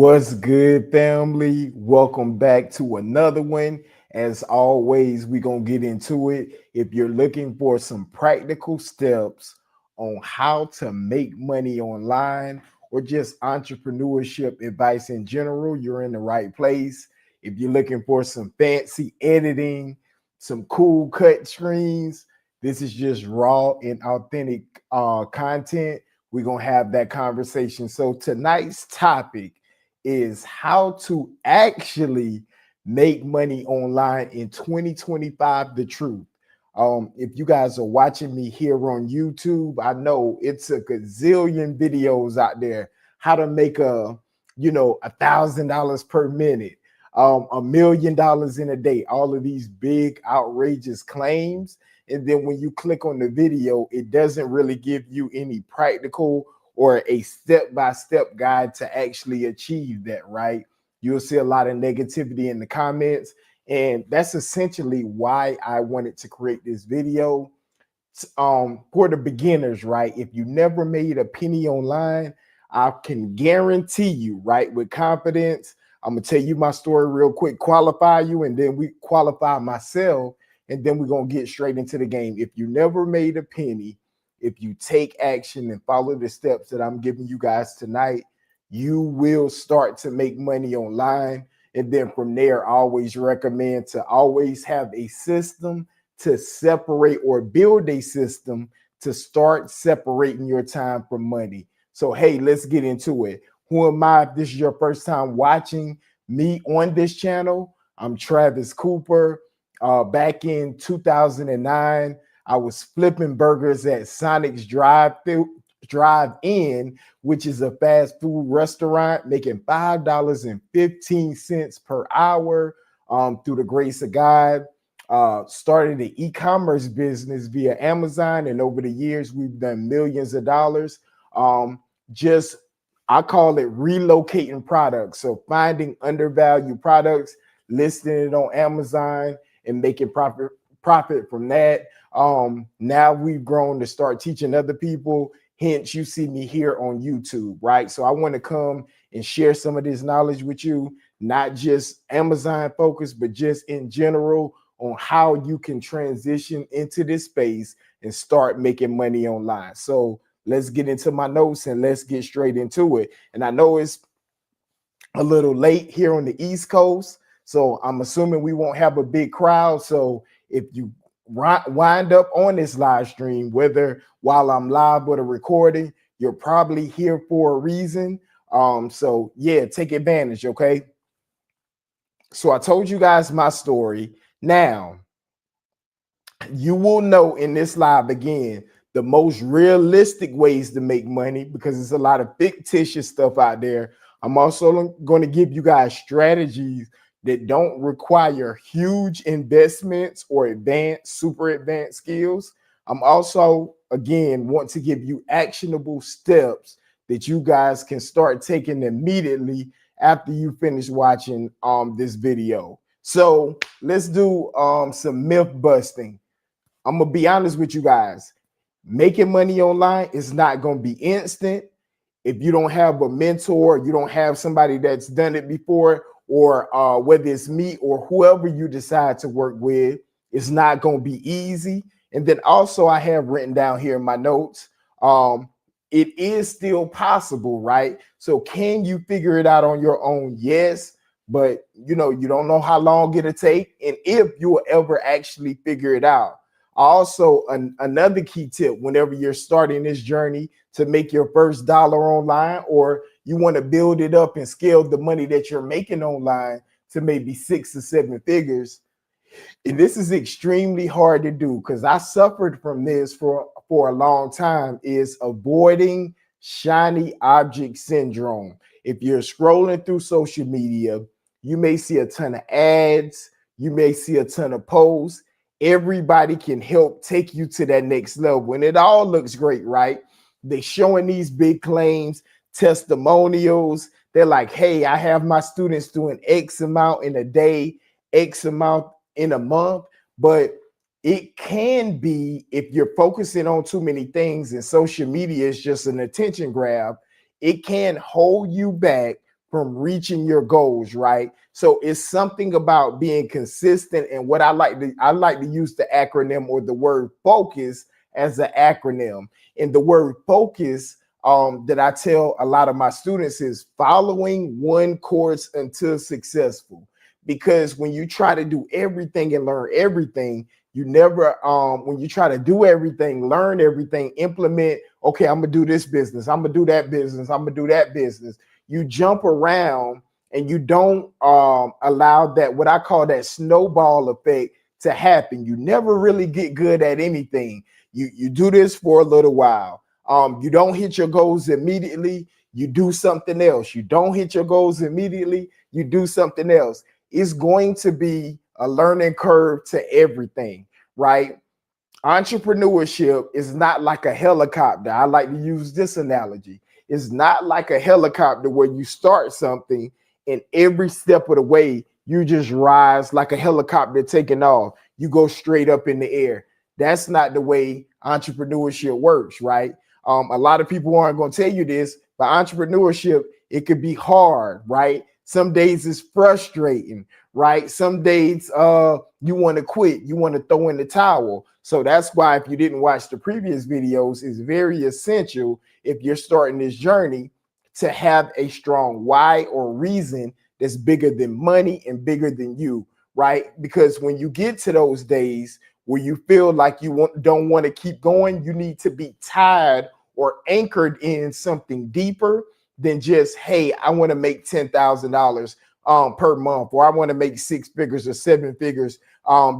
What's good, family? Welcome back to another one. As always, we're going to get into it. If you're looking for some practical steps on how to make money online or just entrepreneurship advice in general, you're in the right place. If you're looking for some fancy editing, some cool cut screens, this is just raw and authentic content. We're going to have that conversation. So, tonight's topic is how to actually make money online in 2025, the truth. If you guys are watching me here on YouTube, I know it's a gazillion videos out there how to make $1,000 per minute, $1 million in a day, all of these big outrageous claims. And then when you click on the video, it doesn't really give you any practical or a step-by-step guide to actually achieve that, right? You'll see a lot of negativity in the comments. And that's essentially why I wanted to create this video for the beginners, right? If you never made a penny online, I can guarantee you, right, with confidence, I'm going to tell you my story real quick, qualify you, and then we qualify myself, and then we're going to get straight into the game. If you never made a penny, if you take action and follow the steps that I'm giving you guys tonight, you will start to make money online. And then from there, I always recommend to always have a system to separate or build a system to start separating your time from money. So, hey, let's get into it. Who am I? If this is your first time watching me on this channel, I'm Travis Cooper. Back in 2009, I was flipping burgers at Sonic's Drive-In, which is a fast food restaurant, making $5.15 per hour through the grace of God. Started an e-commerce business via Amazon, and over the years, we've done millions of dollars. I call it relocating products. So finding undervalued products, listing it on Amazon, and making profit from that. Now we've grown to start teaching other people. Hence, you see me here on YouTube, right? So I want to come and share some of this knowledge with you, not just Amazon focused, but just in general on how you can transition into this space and start making money online. So let's get into my notes and let's get straight into it. And I know it's a little late here on the East Coast, so I'm assuming we won't have a big crowd. So if you wind up on this live stream, whether while I'm live or the recording, you're probably here for a reason. So yeah, take advantage, okay? So I told you guys my story. Now, you will know in this live again the most realistic ways to make money, because there's a lot of fictitious stuff out there. I'm also going to give you guys strategies that don't require huge investments or super advanced skills. I'm also, again, want to give you actionable steps that you guys can start taking immediately after you finish watching this video. So let's do some myth busting. I'm gonna be honest with you guys. Making money online is not going to be instant. If you don't have a mentor, you don't have somebody that's done it before, or whether it's me or whoever you decide to work with, it's not going to be easy. And then also I have written down here in my notes, it is still possible, right? So can you figure it out on your own? Yes, but you don't know how long it'll take and if you will ever actually figure it out. Also, another key tip whenever you're starting this journey to make your first dollar online, or you want to build it up and scale the money that you're making online to maybe 6 or 7 figures. And this is extremely hard to do because I suffered from this for a long time, is avoiding shiny object syndrome. If you're scrolling through social media, you may see a ton of ads, you may see a ton of posts. Everybody can help take you to that next level. And it all looks great, right? They're showing these big claims, testimonials. They're like, hey, I have my students doing X amount in a day, X amount in a month. But it can be, if you're focusing on too many things and social media is just an attention grab, it can hold you back from reaching your goals, right? So it's something about being consistent. And what I like to use the acronym or the word focus as an acronym. And the word focus that I tell a lot of my students is following one course until successful. Because when you try to do everything and learn everything, you never when you try to do everything, learn everything, implement, okay, I'm gonna do this business, I'm gonna do that business, I'm gonna do that business. You jump around and you don't allow that, what I call that snowball effect, to happen. You never really get good at anything. You do this for a little while. You don't hit your goals immediately, you do something else. You don't hit your goals immediately, you do something else. It's going to be a learning curve to everything, right? Entrepreneurship is not like a helicopter. I like to use this analogy. It's not like a helicopter where you start something and every step of the way you just rise like a helicopter taking off. You go straight up in the air. That's not the way entrepreneurship works, right? A lot of people aren't going to tell you this, but entrepreneurship, it could be hard, right? Some days it's frustrating, right? Some days you want to quit, you want to throw in the towel. So that's why, if you didn't watch the previous videos, it's very essential, if you're starting this journey, to have a strong why or reason that's bigger than money and bigger than you, right? Because when you get to those days where you feel like you don't want to keep going, you need to be tied or anchored in something deeper than just, hey, I want to make $10,000 per month, or I want to make 6 figures or 7 figures,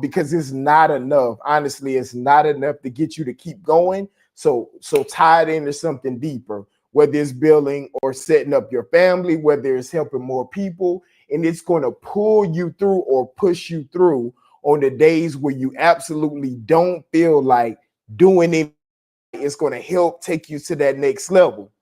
because it's not enough. Honestly, it's not enough to get you to keep going. So tie it into something deeper, whether it's building or setting up your family, whether it's helping more people, and it's going to pull you through or push you through on the days where you absolutely don't feel like doing it. It's going to help take you to that next level.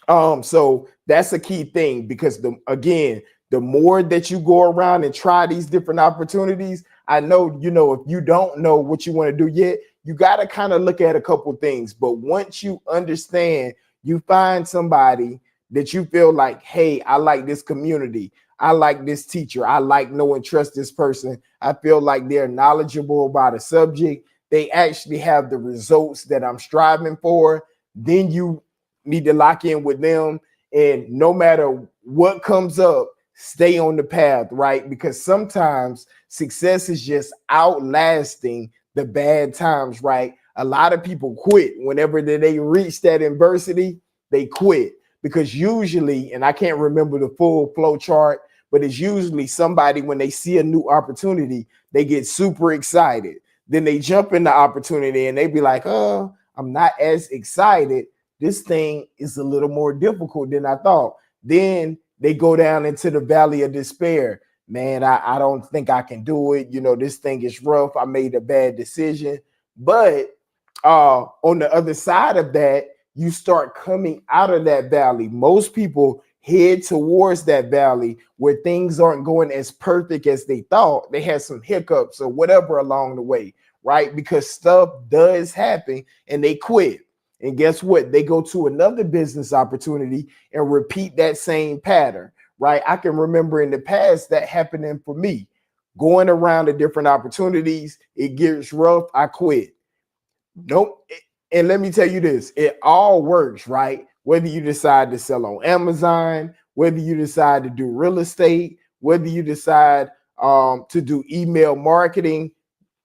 So that's a key thing, because the more that you go around and try these different opportunities, I know, if you don't know what you want to do yet, you got to kind of look at a couple things. But once you understand, you find somebody that you feel like, hey, I like this community, I like this teacher, I like, know, and trust this person, I feel like they're knowledgeable about a subject, they actually have the results that I'm striving for, then you need to lock in with them. And no matter what comes up, stay on the path, right? Because sometimes success is just outlasting the bad times, right? A lot of people quit whenever they reach that adversity. They quit because usually, and I can't remember the full flow chart, but it's usually somebody, when they see a new opportunity, they get super excited. Then they jump in the opportunity and they be like, oh, I'm not as excited. This thing is a little more difficult than I thought. Then they go down into the valley of despair. Man, I don't think I can do it. This thing is rough. I made a bad decision. But on the other side of that, you start coming out of that valley. Most people head towards that valley where things aren't going as perfect as they thought. They had some hiccups or whatever along the way, right? Because stuff does happen, and they quit. And guess what? They go to another business opportunity and repeat that same pattern, right? I can remember in the past that happening for me, going around to different opportunities. It gets rough, I quit. Nope. And let me tell you this, it all works, right? Whether you decide to sell on Amazon, whether you decide to do real estate, whether you decide to do email marketing,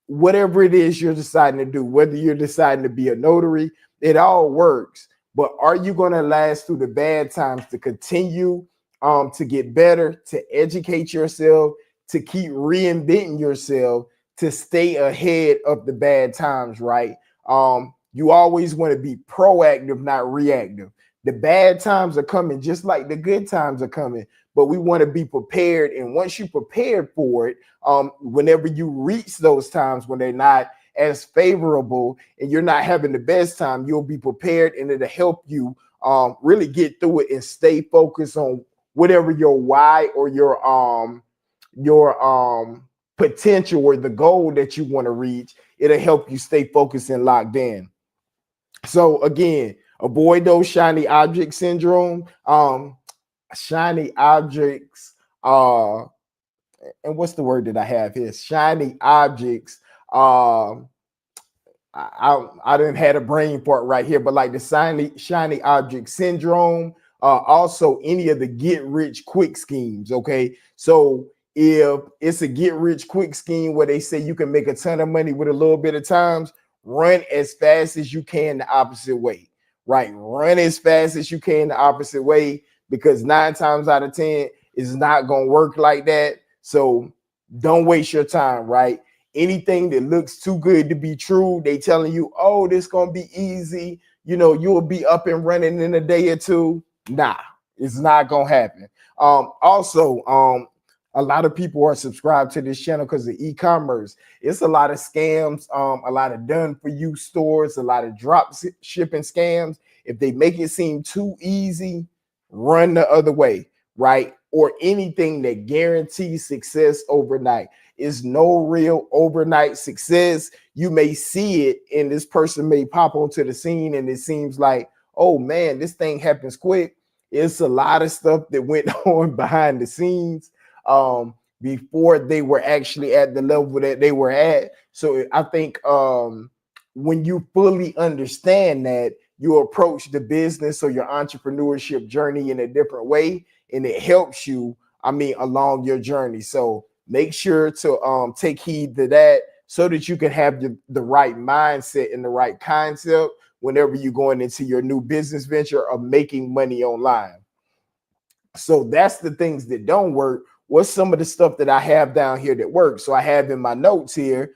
whatever it is you're deciding to do, whether you're deciding to be a notary, it all works. But are you going to last through the bad times to continue to get better, to educate yourself, to keep reinventing yourself, to stay ahead of the bad times, right? You always want to be proactive, not reactive. The bad times are coming just like the good times are coming, but we want to be prepared. And once you're prepared for it, whenever you reach those times when they're not as favorable and you're not having the best time, you'll be prepared, and it'll help you really get through it and stay focused on whatever your why or your potential or the goal that you want to reach. It'll help you stay focused and locked in. So again, avoid those shiny object syndrome. shiny objects, and what's the word that I have here? Shiny objects. I didn't had a brain fart right here, but like the shiny object syndrome, also any of the get rich quick schemes. Okay, so if it's a get rich quick scheme where they say you can make a ton of money with a little bit of times, run as fast as you can the opposite way. Right, run as fast as you can the opposite way, because 9 times out of 10 it's not gonna work like that. So don't waste your time. Right, anything that looks too good to be true, they telling you, oh, this gonna be easy, you'll be up and running in a day or two. Nah, it's not gonna happen. Also, a lot of people are subscribed to this channel because of e-commerce. It's a lot of scams, a lot of done for you stores, a lot of drop shipping scams. If they make it seem too easy, run the other way. Right, or anything that guarantees success overnight. Is no real overnight success. You may see it and this person may pop onto the scene and it seems like, oh man, this thing happens quick. It's a lot of stuff that went on behind the scenes before they were actually at the level that they were at. So I think when you fully understand that, you approach the business or your entrepreneurship journey in a different way, and it helps you, along your journey. So make sure to take heed to that so that you can have the right mindset and the right concept whenever you're going into your new business venture of making money online. So that's the things that don't work. What's some of the stuff that I have down here that works? So I have in my notes here,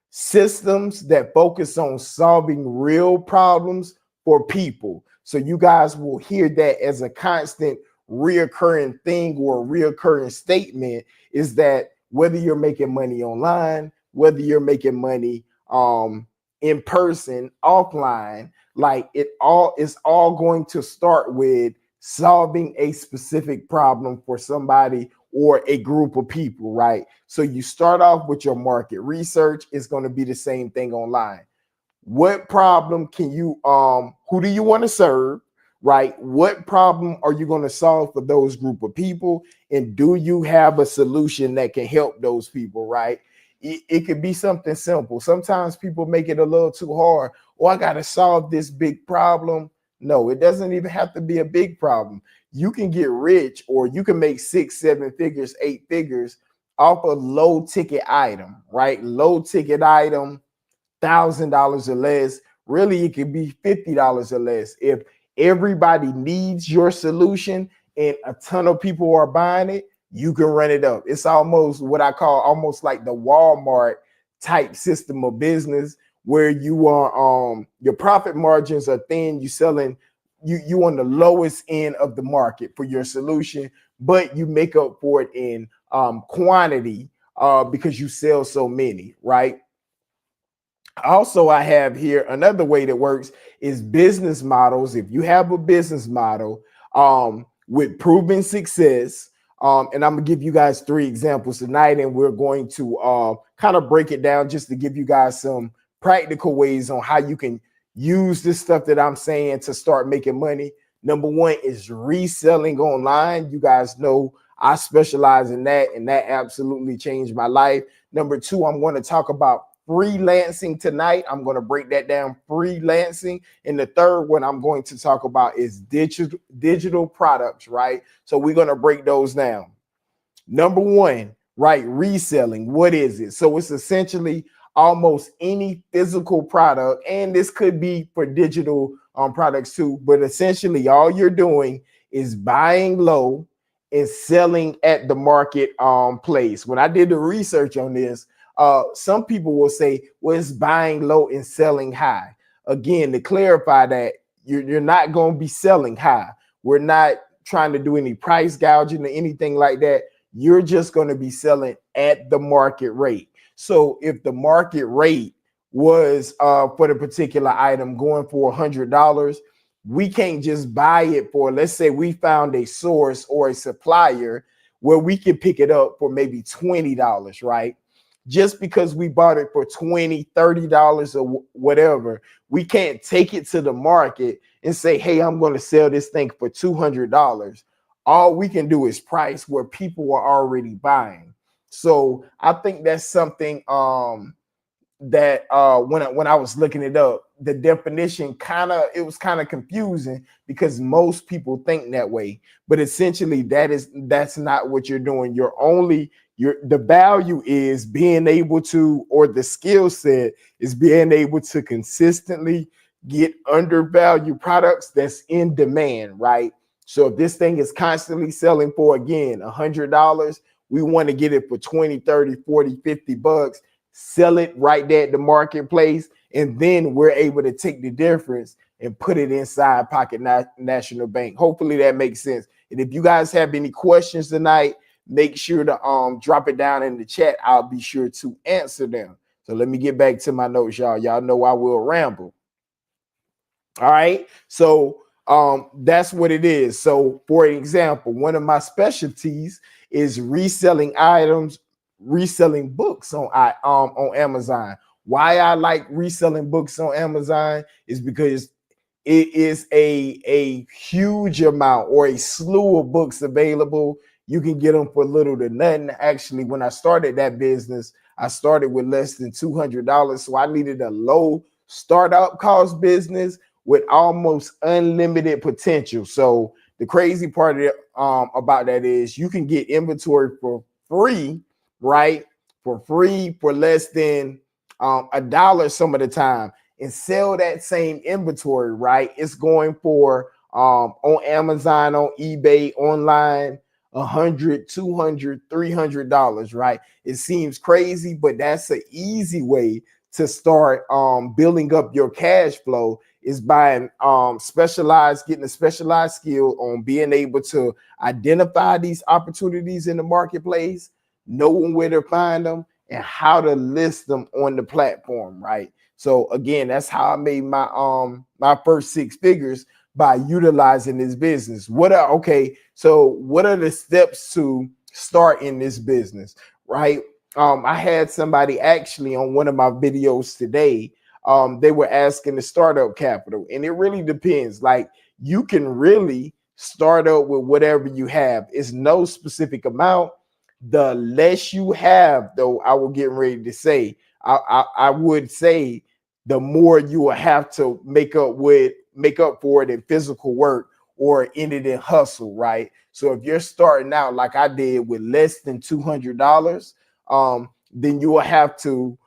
systems that focus on solving real problems for people. So you guys will hear that as a constant reoccurring thing or a reoccurring statement, is that whether you're making money online, whether you're making money in person, offline, like it's all going to start with solving a specific problem for somebody or a group of people, right? So you start off with your market research. It's going to be the same thing online. What problem can you who do you want to serve? Right, what problem are you going to solve for those group of people, and do you have a solution that can help those people? Right, it could be something simple. Sometimes people make it a little too hard. Oh, I got to solve this big problem. No, it doesn't even have to be a big problem. You can get rich, or you can make 6, 7 figures, 8 figures off a low ticket item. Right, low ticket item, $1,000 or less. Really, it could be $50 or less. If everybody needs your solution and a ton of people are buying it, you can run it up. It's almost what I call almost like the Walmart type system of business, where you are your profit margins are thin. You selling you on the lowest end of the market for your solution, but you make up for it in quantity because you sell so many, right? Also, I have here another way that works is business models. If you have a business model with proven success, and I'm gonna give you guys 3 examples tonight, and we're going to kind of break it down just to give you guys some practical ways on how you can use this stuff that I'm saying to start making money. Number 1 is reselling online. You guys know I specialize in that, and that absolutely changed my life. Number 2, I'm going to talk about freelancing tonight. I'm going to break that down, freelancing. And the third one I'm going to talk about is digital products, right? So we're going to break those down. Number 1, right? Reselling. What is it? So it's essentially almost any physical product, and this could be for digital products too, but essentially all you're doing is buying low and selling at the market place. When I did the research on this, some people will say, well, it's buying low and selling high. Again, to clarify that, you're not going to be selling high. We're not trying to do any price gouging or anything like that. You're just going to be selling at the market rate. So if the market rate was for the particular item going for $100, we can't just buy it for, let's say we found a source or a supplier where we can pick it up for maybe $20, right? Just because we bought it for $20, $30 or whatever, we can't take it to the market and say, hey, I'm going to sell this thing for $200. All we can do is price where people are already buying. So I think that's something that when I was looking it up, the definition it was kind of confusing because most people think that way, but essentially that's not what you're doing. The value is being able to, or the skill set is being able to consistently get undervalued products that's in demand, right? So if this thing is constantly selling for, again, $100, we want to get it for 20, 30, 40, 50 bucks, sell it right there at the marketplace, and then we're able to take the difference and put it inside Pocket National Bank. Hopefully that makes sense. And if you guys have any questions tonight, make sure to drop it down in the chat. I'll be sure to answer them. So let me get back to my notes, y'all. Y'all know I will ramble. All right. So that's what it is. So for example, one of my specialties is reselling items, reselling books on Amazon. Why I like reselling books on Amazon is because it is a huge amount or a slew of books available. You can get them for little to nothing. Actually, when I started that business, I started with less than $200. So I needed a low startup cost business with almost unlimited potential. So the crazy part about that is you can get inventory for free, right? For free, for less than $1 some of the time, and sell that same inventory, right? It's going for on Amazon, on eBay, online, $100, $200, $300, right? It seems crazy, but that's an easy way to start building up your cash flow, is by getting a specialized skill on being able to identify these opportunities in the marketplace, knowing where to find them, and how to list them on the platform, right? So again, that's how I made my first six figures, by utilizing this business. What are the steps to start in this business, right? I had somebody actually on one of my videos today. They were asking the startup capital, and it really depends. Like, you can really start up with whatever you have. It's no specific amount. The less you have, though, I will get ready to say, I would say the more you will have to make up for it in physical work or in it in hustle, right? So if you're starting out like I did with less than $200, then you will have to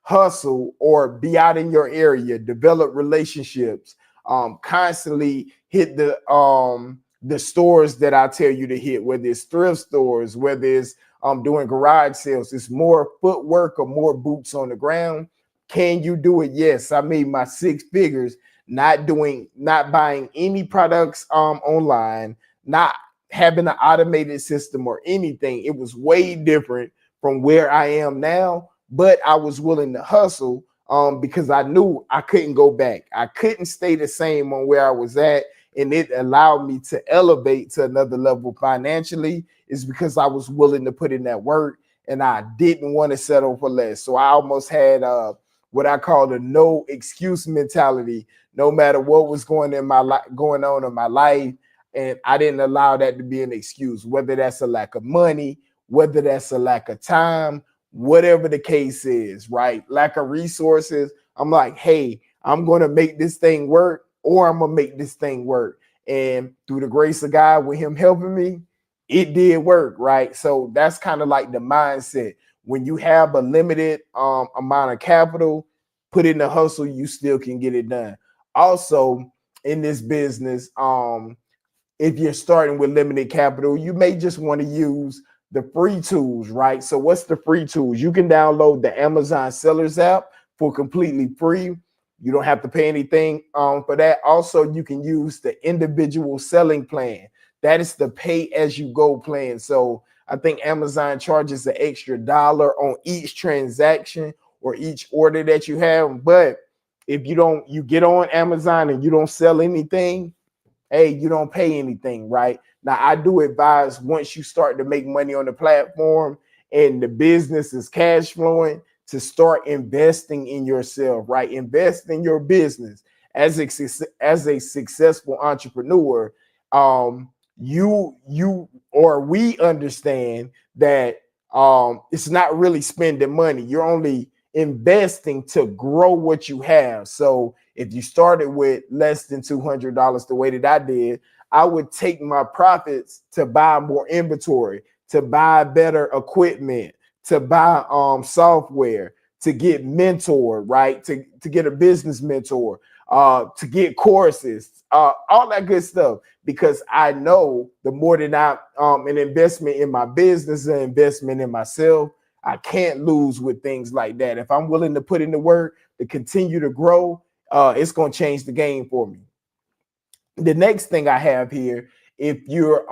hustle or be out in your area, develop relationships, constantly hit the stores that I tell you to hit, whether it's thrift stores, whether it's doing garage sales. It's more footwork or more boots on the ground. Can you do it? Yes. I made my six figures not buying any products online, not having an automated system or anything. It was way different from where I am now, but I was willing to hustle because I knew I couldn't go back. I couldn't stay the same on where I was at, and it allowed me to elevate to another level financially, is because I was willing to put in that work, and I didn't want to settle for less. So I almost had what I call the no excuse mentality, no matter what was going on in my life. And I didn't allow that to be an excuse, whether that's a lack of money, whether that's a lack of time, whatever the case is, right? Lack of resources. I'm like, hey, I'm going to make this thing work, or I'm going to make this thing work. And through the grace of God, with him helping me, it did work, right? So that's kind of like the mindset. When you have a limited amount of capital, put in the hustle, you still can get it done. Also, in this business, if you're starting with limited capital, you may just want to use the free tools, right? So what's the free tools? You can download the Amazon Sellers app for completely free. You don't have to pay anything for that. Also, you can use the individual selling plan. That is the pay as you go plan. So I think Amazon charges an extra $1 on each transaction or each order that you have. But if you get on Amazon and you don't sell anything, hey, you don't pay anything, right? Now, I do advise, once you start to make money on the platform and the business is cash flowing, to start investing in yourself, right? Invest in your business. As a successful entrepreneur, we understand that it's not really spending money. You're only investing to grow what you have. So if you started with less than $200, the way that I did, I would take my profits to buy more inventory, to buy better equipment, to buy software, to get mentored, right? To get a business mentor, to get courses, all that good stuff. Because I know the more than I an investment in my business, an investment in myself, I can't lose with things like that. If I'm willing to put in the work to continue to grow, it's going to change the game for me. The next thing I have here, if you're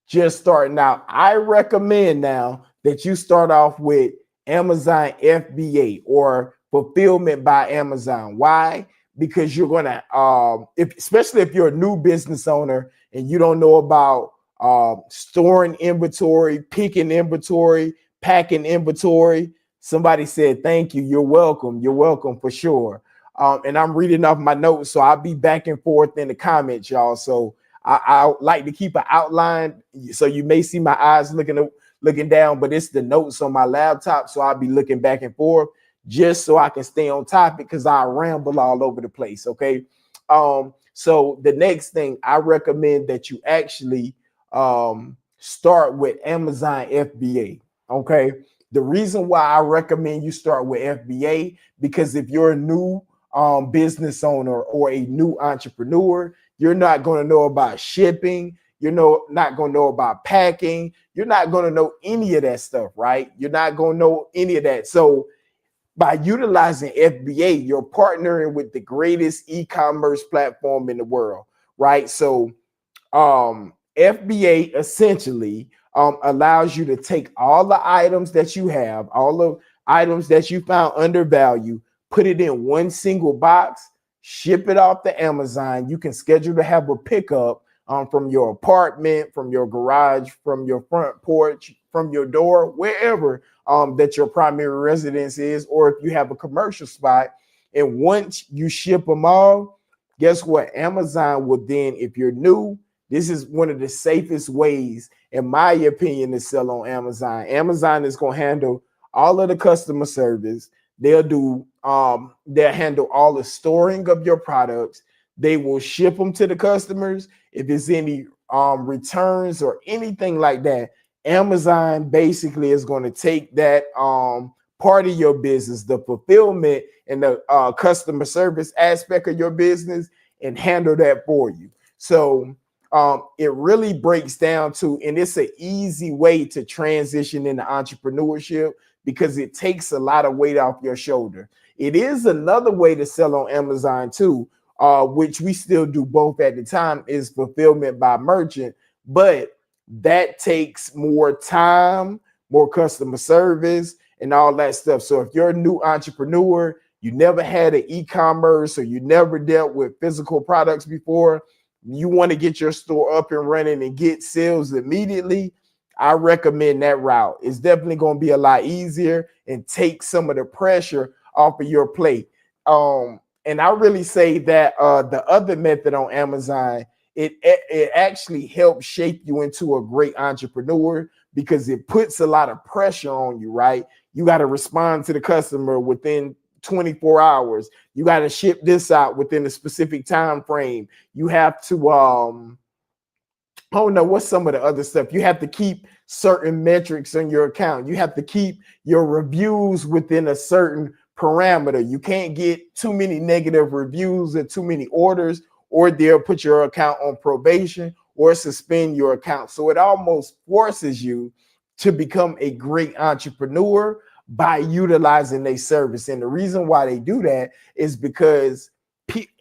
just starting out, I recommend now that you start off with Amazon FBA or fulfillment by Amazon. Why? Because you're gonna especially if you're a new business owner and you don't know about storing inventory, picking inventory, packing inventory. Somebody said thank you. You're welcome for sure. And I'm reading off my notes, so I'll be back and forth in the comments, y'all. So I like to keep an outline, so you may see my eyes looking down, but it's the notes on my laptop, so I'll be looking back and forth just so I can stay on topic because I ramble all over the place. Okay. So the next thing I recommend that you actually start with Amazon FBA. Okay. The reason why I recommend you start with FBA, because if you're a new business owner or a new entrepreneur, you're not going to know about shipping. You're not going to know about packing. You're not going to know any of that stuff, right? You're not going to know any of that. So by utilizing FBA, you're partnering with the greatest e-commerce platform in the world, right? So FBA essentially allows you to take all the items that you have, all the items that you found undervalued, put it in one single box, ship it off to Amazon. You can schedule to have a pickup from your apartment, from your garage, from your front porch, from your door, wherever that your primary residence is, or if you have a commercial spot. And once you ship them all, guess what? Amazon will then, if you're new, this is one of the safest ways, in my opinion, to sell on Amazon. Amazon is going to handle all of the customer service. They'll handle all the storing of your products. They will ship them to the customers. If there's any returns or anything like that, Amazon basically is going to take that part of your business, the fulfillment and the customer service aspect of your business, and handle that for you. So it really breaks down to, and it's an easy way to transition into entrepreneurship because it takes a lot of weight off your shoulder. It is another way to sell on Amazon too, which we still do both at the time, is fulfillment by merchant, but that takes more time, more customer service, and all that stuff. So if you're a new entrepreneur, you never had an e-commerce or you never dealt with physical products before, you want to get your store up and running and get sales immediately, I recommend that route. It's definitely going to be a lot easier and take some of the pressure off of your plate. And I really say that the other method on Amazon, it actually helps shape you into a great entrepreneur because it puts a lot of pressure on you, right? You got to respond to the customer within 24 hours. You got to ship this out within a specific time frame. You have to oh no, what's some of the other stuff? You have to keep certain metrics on your account. You have to keep your reviews within a certain parameter. You can't get too many negative reviews or too many orders, or they'll put your account on probation or suspend your account. So it almost forces you to become a great entrepreneur by utilizing their service. And the reason why they do that is because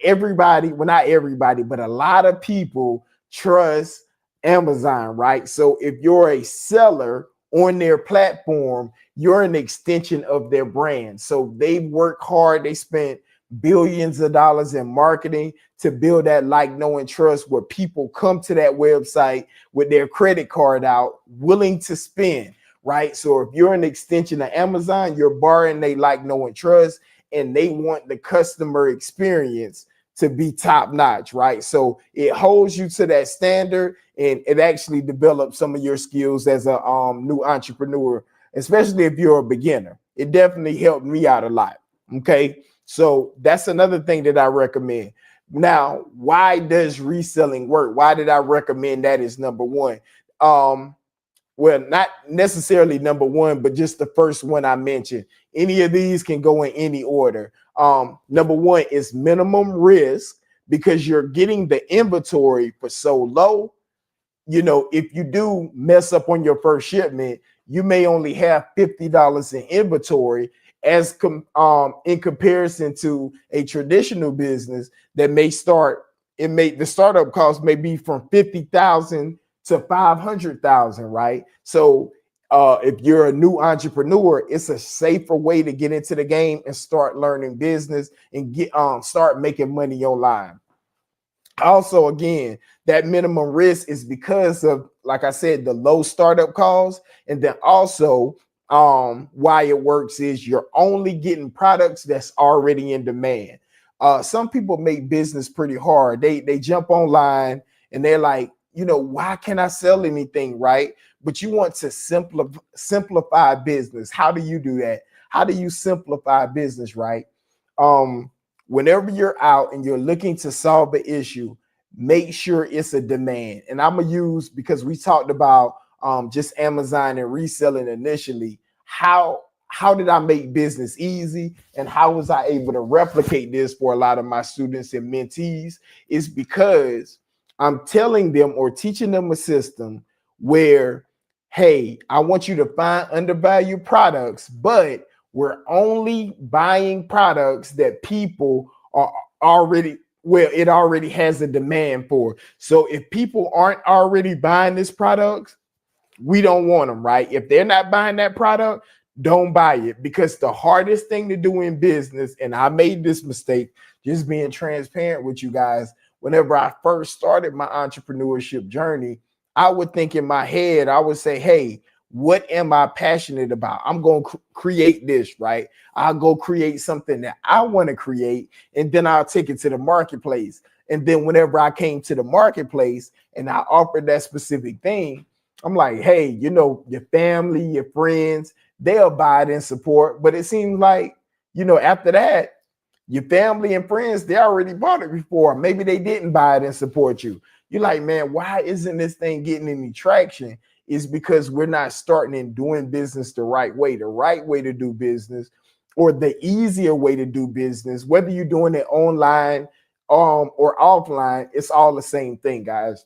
everybody, well, not everybody, but a lot of people trust Amazon, right? So if you're a seller on their platform, you're an extension of their brand. So they work hard. They spent billions of dollars in marketing to build that like, know, and trust where people come to that website with their credit card out, willing to spend, right? So if you're an extension of Amazon, you're borrowing they like, know, and trust, and they want the customer experience to be top notch, right? So it holds you to that standard, and it actually develops some of your skills as a new entrepreneur, especially if you're a beginner. It definitely helped me out a lot. Okay, so that's another thing that I recommend. Now, why does reselling work? Why did I recommend that as number one? Well, not necessarily number one, but just the first one I mentioned. Any of these can go in any order. Number one is minimum risk, because you're getting the inventory for so low. You know, if you do mess up on your first shipment, you may only have $50 in inventory, as in comparison to a traditional business that may start. The startup cost may be from 50,000 to 500,000, right? So if you're a new entrepreneur, it's a safer way to get into the game and start learning business and start making money online. Also, again, that minimum risk is because of, like I said, the low startup costs. And then also, why it works is you're only getting products that's already in demand. Some people make business pretty hard. They jump online and they're like, you know, why can't I sell anything, right? But you want to simplify business. How do you do that? How do you simplify business, right? Whenever you're out and you're looking to solve an issue, make sure it's a demand. And I'm gonna use, because we talked about just Amazon and reselling initially, how did I make business easy, and how was I able to replicate this for a lot of my students and mentees? Is because I'm telling them or teaching them a system where, hey, I want you to find undervalued products, but we're only buying products that people are already, well, it already has a demand for. So if people aren't already buying this product, we don't want them, right? If they're not buying that product, don't buy it. Because the hardest thing to do in business, and I made this mistake, just being transparent with you guys, whenever I first started my entrepreneurship journey, I would think in my head, I would say, hey, what am I passionate about? I'm going to create this, right? I'll go create something that I want to create, and then I'll take it to the marketplace. And then whenever I came to the marketplace and I offered that specific thing, I'm like, hey, you know, your family, your friends, they'll buy it and support. But it seems like, you know, after that, your family and friends, they already bought it before. Maybe they didn't buy it and support you. You're like, man, why isn't this thing getting any traction? Is because we're not starting and doing business the right way to do business, or the easier way to do business, whether you're doing it online or offline, it's all the same thing, guys.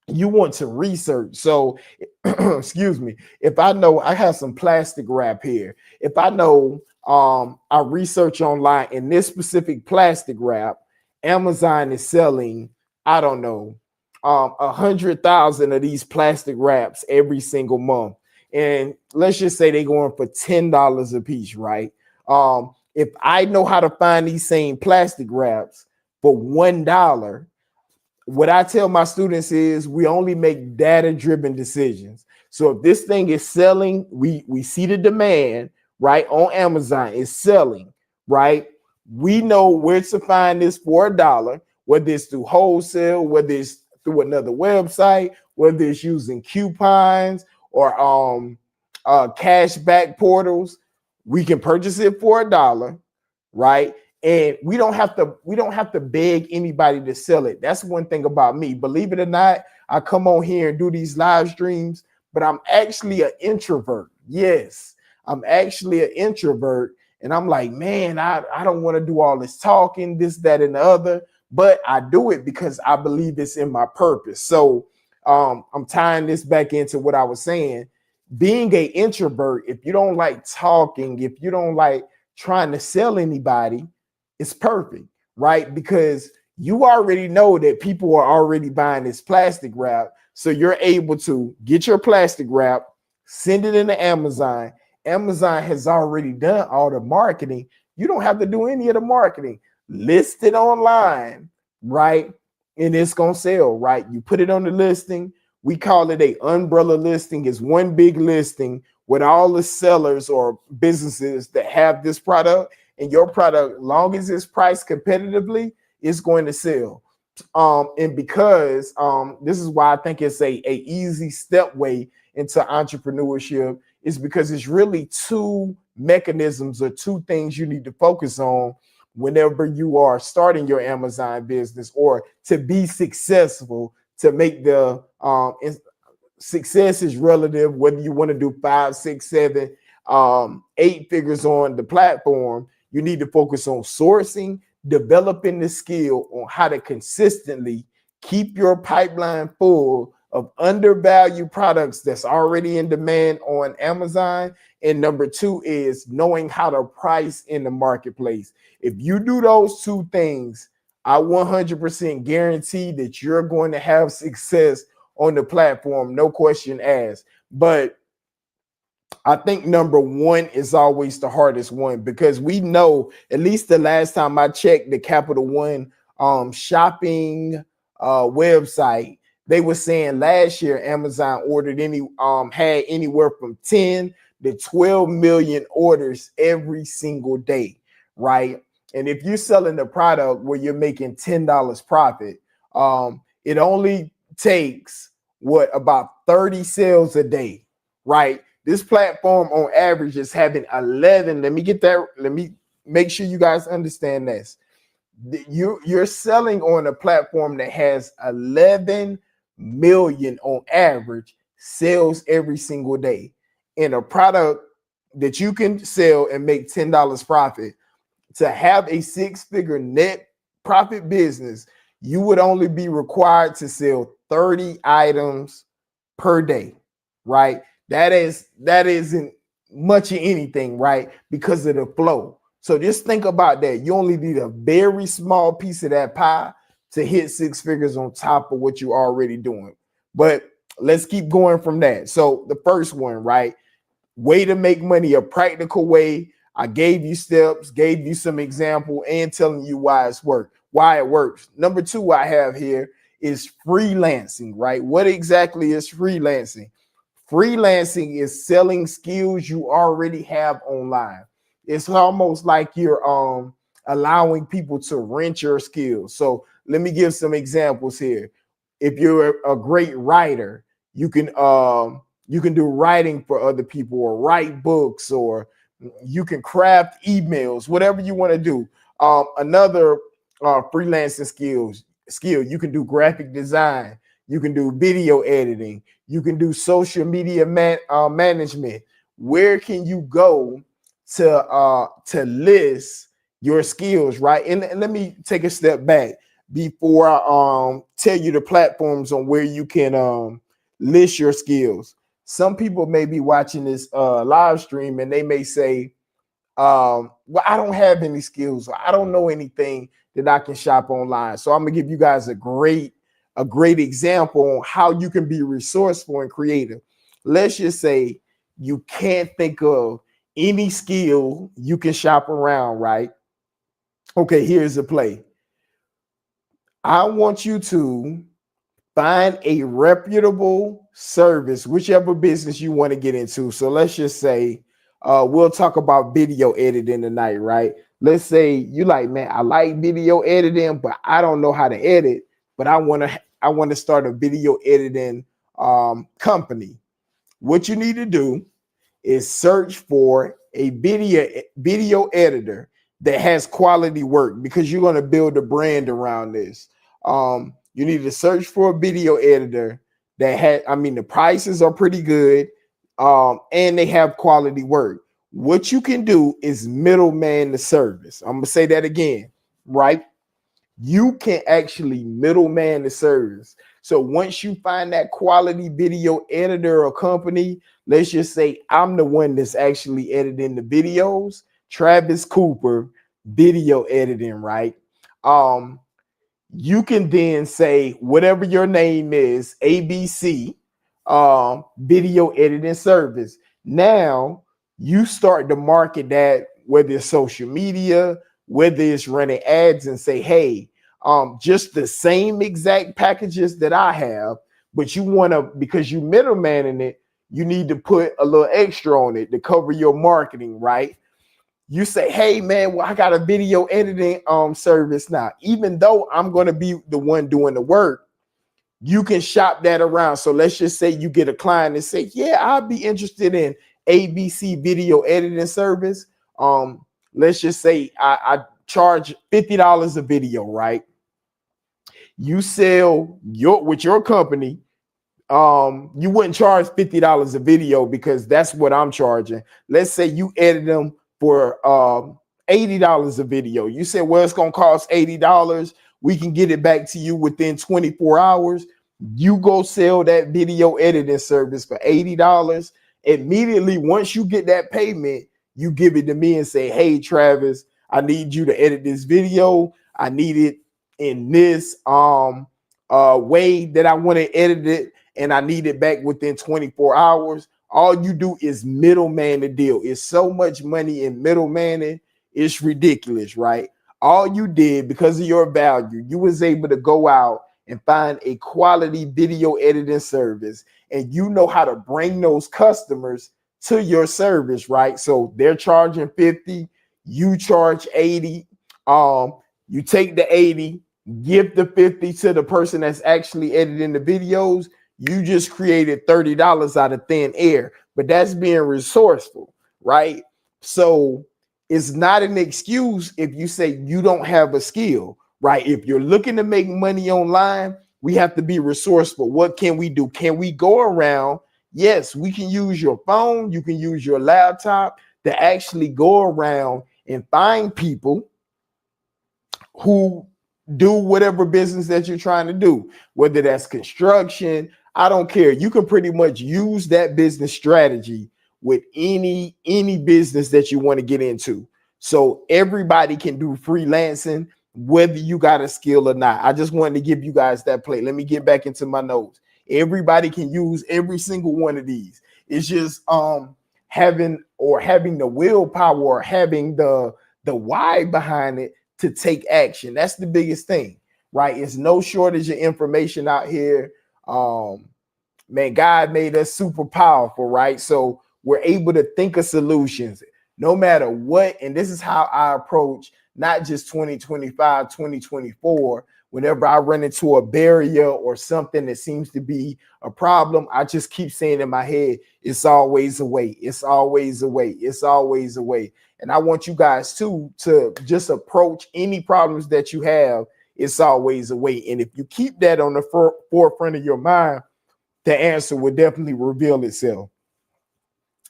You want to research. So, excuse me, if I know I have some plastic wrap here, if I know I research online and this specific plastic wrap, Amazon is selling, I don't know, 100,000 of these plastic wraps every single month. And let's just say they're going for $10 a piece, right? If I know how to find these same plastic wraps for $1, what I tell my students is we only make data-driven decisions. So if this thing is selling, we see the demand, right, on Amazon is selling, right? We know where to find this for $1, whether it's through wholesale, whether it's through another website, whether it's using coupons or cash back portals. We can purchase it for $1, right? And we don't have to beg anybody to sell it. That's one thing about me. Believe it or not, I come on here and do these live streams, but I'm actually an introvert. Yes, I'm actually an introvert. And I'm like, man, I don't want to do all this talking, this, that, and the other, but I do it because I believe it's in my purpose. So I'm tying this back into what I was saying. Being an introvert, if you don't like talking, if you don't like trying to sell anybody, it's perfect, right? Because you already know that people are already buying this plastic wrap. So you're able to get your plastic wrap, send it into Amazon. Amazon has already done all the marketing. You don't have to do any of the marketing. List it online, right? And it's going to sell, right? You put it on the listing. We call it a umbrella listing. It's one big listing with all the sellers or businesses that have this product. And your product, long as it's priced competitively, it's going to sell. And because this is why I think it's a easy step way into entrepreneurship, is because it's really two mechanisms or two things you need to focus on whenever you are starting your Amazon business, or to be successful, to make the success is relative, whether you want to do 5, 6, 7, 8 figures on the platform. You need to focus on sourcing, developing the skill on how to consistently keep your pipeline full of undervalued products that's already in demand on Amazon. And number 2 is knowing how to price in the marketplace. If you do those two things, I 100% guarantee that you're going to have success on the platform, no question asked. But I think number 1 is always the hardest one, because we know, at least the last time I checked the Capital One shopping website, they were saying last year Amazon had anywhere from 10 to 12 million orders every single day, right? And if you're selling a product where you're making $10 profit, it only takes about 30 sales a day, right? This platform on average is having 11. Let me make sure you guys understand this. You're selling on a platform that has 11 million on average sales every single day, in a product that you can sell and make $10 profit. To have a 6-figure net profit business, you would only be required to sell 30 items per day, right? That isn't much of anything, right? Because of the flow. So just think about that. You only need a very small piece of that pie to hit 6 figures on top of what you're already doing. But let's keep going from that. So the first one, right? Way to make money, a practical way. I gave you steps, gave you some example, and telling you why it works. Number 2 I have here is freelancing, right? What exactly is freelancing? Freelancing is selling skills you already have online. It's almost like you're allowing people to rent your skills. So let me give some examples here. If you're a great writer, you can do writing for other people, or write books, or you can craft emails, whatever you want to do. Another freelancing skill, you can do graphic design, you can do video editing, you can do social media management. Where can you go to list your skills, right? And let me take a step back before I tell you the platforms on where you can list your skills. Some people may be watching this live stream and they may say, well, I don't have any skills, or I don't know anything that I can shop online. So I'm gonna give you guys a great example on how you can be resourceful and creative. Let's just say you can't think of any skill you can shop around, right? Okay, here's the play. I want you to find a reputable service, whichever business you want to get into. So let's just say we'll talk about video editing tonight, right? Let's say you like, man, I like video editing, but I don't know how to edit, but I want to start a video editing company. What you need to do is search for a video editor that has quality work, because you're going to build a brand around this. You need to search for a video editor that the prices are pretty good, and they have quality work. What you can do is middleman the service. I'm going to say that again, right? You can actually middleman the service. So once you find that quality video editor or company, let's just say I'm the one that's actually editing the videos, Travis Cooper, video editing, right? You can then say whatever your name is, ABC, video editing service. Now you start to market that, whether it's social media, whether it's running ads, and say, hey, just the same exact packages that I have, but you want to, because you middlemaning it, you need to put a little extra on it to cover your marketing, right? You say, hey man, well, I got a video editing service now. Even though I'm going to be the one doing the work, you can shop that around. So let's just say you get a client and say, yeah, I'll be interested in ABC video editing service. Let's just say I charge $50 a video, right? You sell with your company, you wouldn't charge $50 a video because that's what I'm charging. Let's say you edit them for $80 a video. You said, well, it's gonna cost $80. We can get it back to you within 24 hours. You go sell that video editing service for $80. Immediately, once you get that payment, you give it to me and say, hey, Travis, I need you to edit this video. I need it in this way that I want to edit it, and I need it back within 24 hours. All you do is middleman the deal. It's so much money in middlemaning. It's ridiculous, right? All you did, because of your value, you was able to go out and find a quality video editing service, and you know how to bring those customers to your service, right? So they're charging 50, you charge 80. You take the 80, give the 50 to the person that's actually editing the videos. You just created $30 out of thin air, but that's being resourceful, right? So it's not an excuse if you say you don't have a skill, right? If you're looking to make money online, we have to be resourceful. What can we do? Can we go around? Yes, we can use your phone. You can use your laptop to actually go around and find people who do whatever business that you're trying to do, whether that's construction. I don't care. You can pretty much use that business strategy with any business that you want to get into. So everybody can do freelancing, whether you got a skill or not. I just wanted to give you guys that play. Let me get back into my notes. Everybody can use every single one of these. It's just having the willpower or having the why behind it to take action. That's the biggest thing, right? It's no shortage of information out here. Man, God made us super powerful, right? So we're able to think of solutions no matter what. And this is how I approach not just 2025, 2024. Whenever I run into a barrier or something that seems to be a problem, I just keep saying in my head, it's always a way. It's always a way. It's always a way. And I want you guys to just approach any problems that you have. It's always a way. And if you keep that on the forefront of your mind, the answer will definitely reveal itself.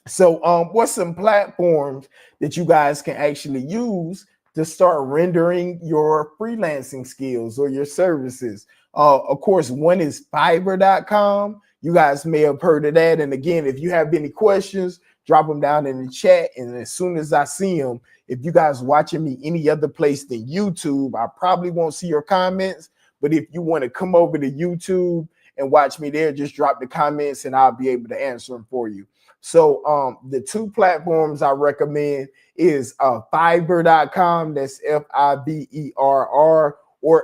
So what's some platforms that you guys can actually use to start rendering your freelancing skills or your services? Of course, one is Fiverr.com. You guys may have heard of that. And again, if you have any questions, drop them down in the chat. And as soon as I see them, if you guys watching me any other place than YouTube, I probably won't see your comments. But if you want to come over to YouTube and watch me there, just drop the comments and I'll be able to answer them for you. So the two platforms I recommend is Fiverr.com, that's Fiberr, or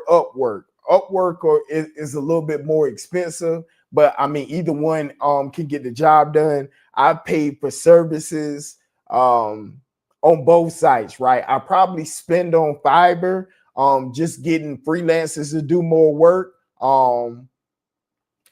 Upwork. Upwork is a little bit more expensive, but I mean, either one can get the job done. I paid for services on both sites, right? I probably spend on Fiverr just getting freelancers to do more work.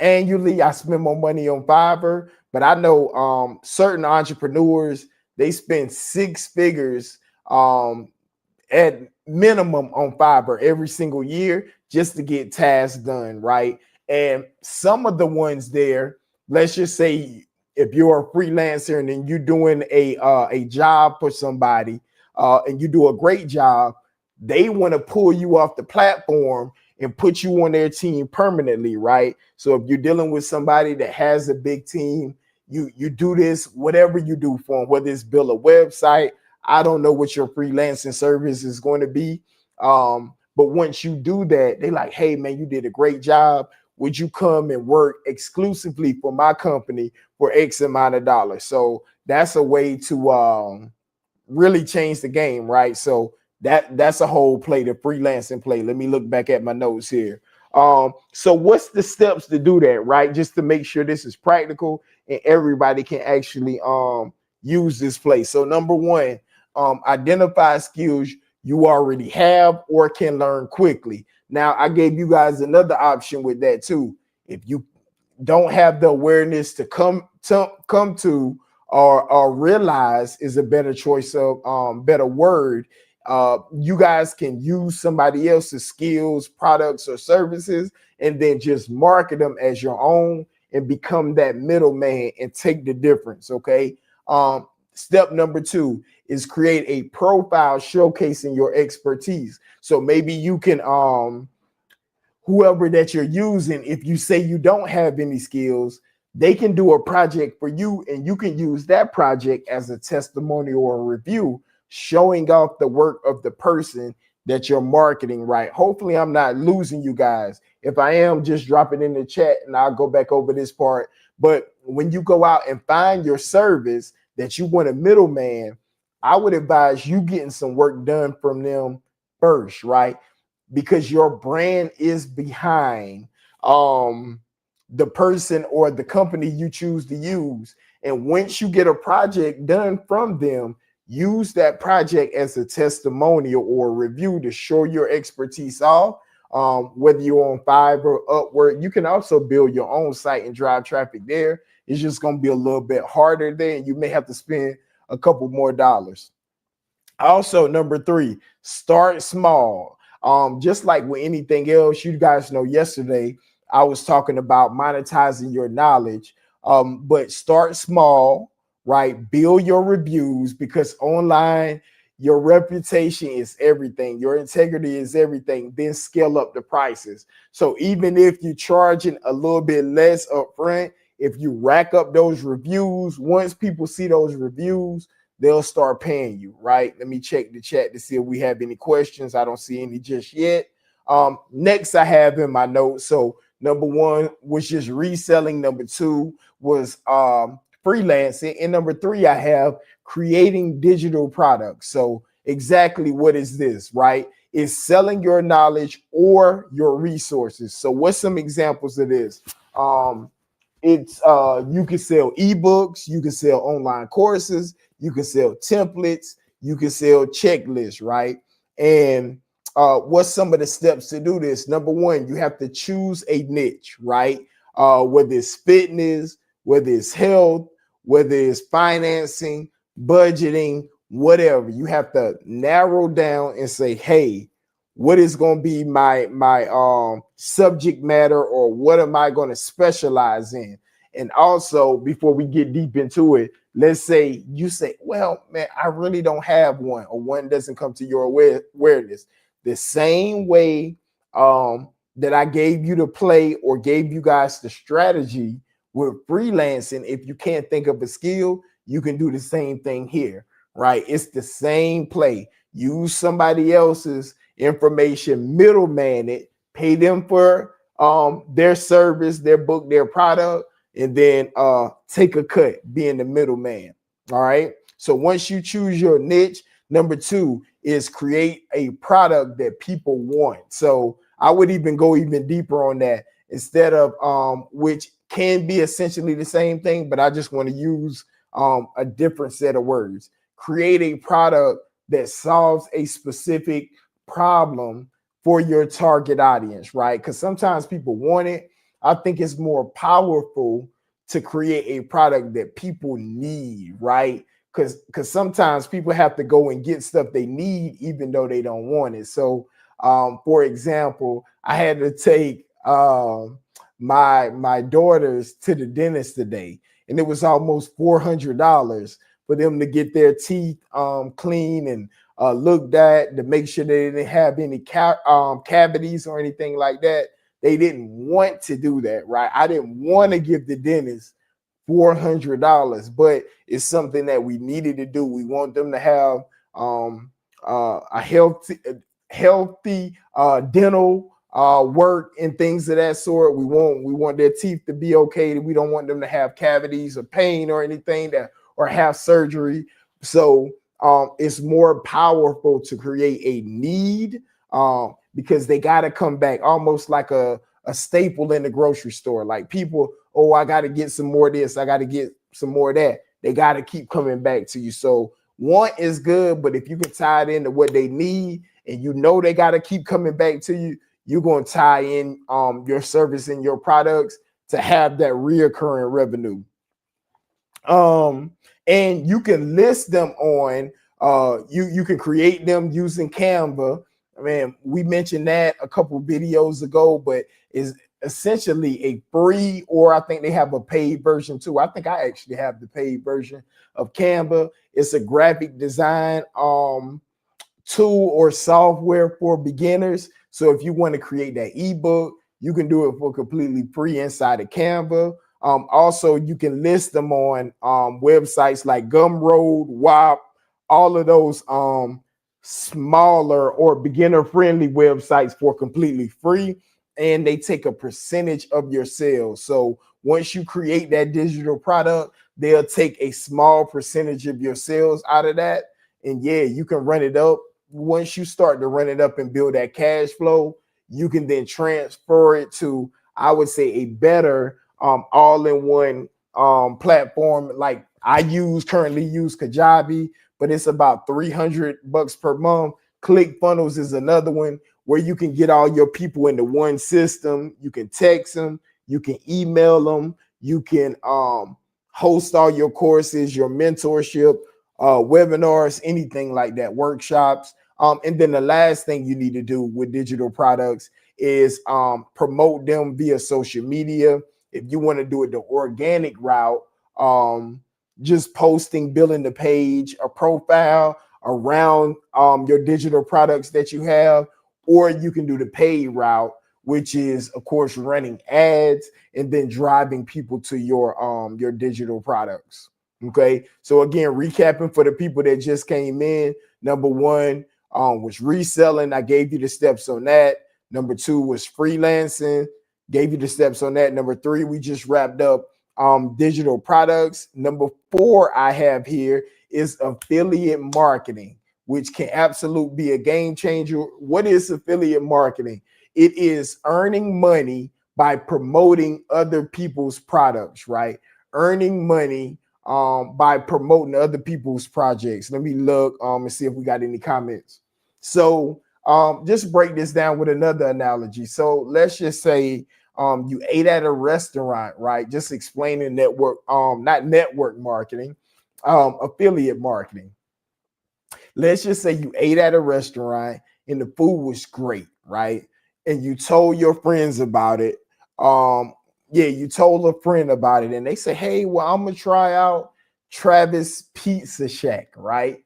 Annually, I spend more money on Fiverr, but I know certain entrepreneurs, they spend six figures at minimum on Fiverr every single year just to get tasks done, right? And some of the ones there, let's just say if you're a freelancer and then you're doing a job for somebody and you do a great job, they want to pull you off the platform and put you on their team permanently, right? So if you're dealing with somebody that has a big team, you do this, whatever you do for them, whether it's build a website. I don't know what your freelancing service is going to be. But once you do that, they're like, hey, man, you did a great job. Would you come and work exclusively for my company for X amount of dollars? So that's a way to really change the game, right? So that's a whole play, the freelancing play. Let me look back at my notes here. So what's the steps to do that, right? Just to make sure this is practical and everybody can actually use this play. So number one, identify skills you already have or can learn quickly. Now, I gave you guys another option with that too. If you don't have the awareness to come to or realize is a better choice of better word, you guys can use somebody else's skills, products, or services, and then just market them as your own and become that middleman and take the difference. Okay. Step number 2 is create a profile showcasing your expertise. So maybe you can whoever that you're using, if you say you don't have any skills, they can do a project for you, and you can use that project as a testimonial or a review, showing off the work of the person that you're marketing, right? Hopefully, I'm not losing you guys. If I am, just drop it in the chat and I'll go back over this part. But when you go out and find your service that you want a middleman, I would advise you getting some work done from them first, right? Because your brand is behind the person or the company you choose to use. And once you get a project done from them, use that project as a testimonial or a review to show your expertise off. Whether you're on Fiverr, Upwork, you can also build your own site and drive traffic there. It's just going to be a little bit harder there, and you may have to spend a couple more dollars. Also, number 3, start small. Just like with anything else, you guys know yesterday I was talking about monetizing your knowledge, but start small, right? Build your reviews, because online, your reputation is everything. Your integrity is everything. Then scale up the prices. So even if you're charging a little bit less upfront, if you rack up those reviews, once people see those reviews, they'll start paying you, right? Let me check the chat to see if we have any questions. I don't see any just yet. Next, I have in my notes. So number 1 was just reselling. Number 2 was freelancing. And number 3, I have creating digital products. So exactly what is this, right? It's selling your knowledge or your resources. So what's some examples of this? It's you can sell ebooks, you can sell online courses, you can sell templates, you can sell checklists, right? And what's some of the steps to do this? Number 1, you have to choose a niche, right? Whether it's fitness, whether it's health, whether it's financing, budgeting, whatever. You have to narrow down and say, hey, what is going to be my subject matter, or what am I going to specialize in? And also, before we get deep into it, let's say you say, well, man, I really don't have one, or one doesn't come to your awareness. The same way that I gave you the play or gave you guys the strategy with freelancing, if you can't think of a skill, you can do the same thing here, right? It's the same play. Use somebody else's information, middleman it, pay them for their service, their book, their product, and then take a cut being the middleman. All right. So once you choose your niche, number 2 is create a product that people want. So I would even go even deeper on that, instead of which can be essentially the same thing, but I just want to use a different set of words. Create a product that solves a specific problem for your target audience, right? Because sometimes people want it. I think it's more powerful to create a product that people need, right? Because sometimes people have to go and get stuff they need even though they don't want it. So for example, I had to take my daughters to the dentist today, and it was almost $400 for them to get their teeth clean and looked at, to make sure they didn't have any cavities or anything like that. They didn't want to do that, right? I didn't want to give the dentist $400, but it's something that we needed to do. We want them to have a healthy dental work and things of that sort. We want their teeth to be okay. We don't want them to have cavities or pain or anything or have surgery. So it's more powerful to create a need because they got to come back, almost like a staple in the grocery store. Like people, oh, I got to get some more of this, I got to get some more of that. They got to keep coming back to you. So Want is good, but if you can tie it into what they need and you know they got to keep coming back to you, you're going to tie in your service and your products to have that reoccurring revenue. And you can list them on you can create them using Canva. I mean, we mentioned that a couple videos ago, but is essentially a free, or I think they have a paid version too. I think I actually have the paid version of Canva. It's a graphic design tool or software for beginners. So if you want to create that ebook, you can do it for completely free inside of Canva. Also, you can list them on websites like Gumroad, WAP, all of those smaller or beginner-friendly websites for completely free, and they take a percentage of your sales. So once you create that digital product, they'll take a small percentage of your sales out of that, and yeah, you can run it up. Once you start to run it up and build that cash flow, you can then transfer it to, I would say, a better all-in-one platform. Like I currently use Kajabi, but it's about $300 per month. ClickFunnels is another one where you can get all your people into one system. You can text them, you can email them, you can host all your courses, your mentorship, webinars, anything like that, workshops. And then the last thing you need to do with digital products is promote them via social media. If you want to do it the organic route, just posting, building the page, a profile around your digital products that you have, or you can do the paid route, which is, of course, running ads and then driving people to your digital products. Okay, so again, recapping for the people that just came in, number one was reselling. I gave you the steps on that. Number two was freelancing. Gave you the steps on that. Number three, we just wrapped up digital products. Number four I have here is affiliate marketing, which can absolutely be a game changer. What is affiliate marketing? It is earning money by promoting other people's products, right? Earning money by promoting other people's projects. Let me look and see if we got any comments. So just break this down with another analogy. So let's just say you ate at a restaurant, right? Just explaining network, not network marketing, affiliate marketing. Let's just say you ate at a restaurant and the food was great, right? And you told your friends about it. You told a friend about it, and they say, "Hey, well, I'm gonna try out Travis Pizza Shack," right?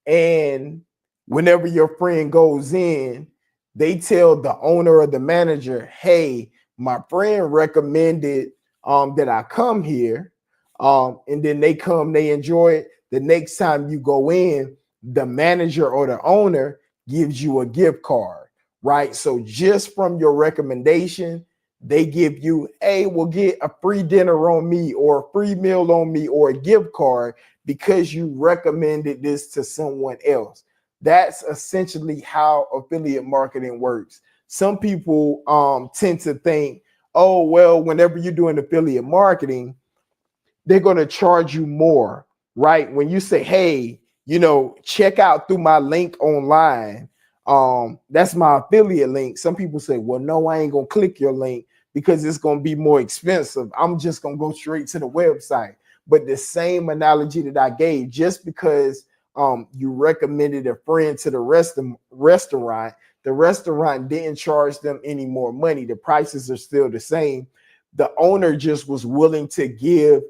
And whenever your friend goes in, they tell the owner or the manager, "Hey, my friend recommended that I come here," and then they come, they enjoy it. The next time you go in, the manager or the owner gives you a gift card, right? So just from your recommendation, they give you, "Hey, we'll get a free dinner on me, or a free meal on me, or a gift card because you recommended this to someone else." That's essentially how affiliate marketing works. Some people tend to think, "Oh, well, whenever you're doing affiliate marketing, they're going to charge you more," right? When you say, "Hey, check out through my link online, that's my affiliate link," some people say, "Well, no, I ain't going to click your link because it's going to be more expensive. I'm just going to go straight to the website." But the same analogy that I gave, just because you recommended a friend to the restaurant, the restaurant didn't charge them any more money. The prices are still the same. The owner just was willing to give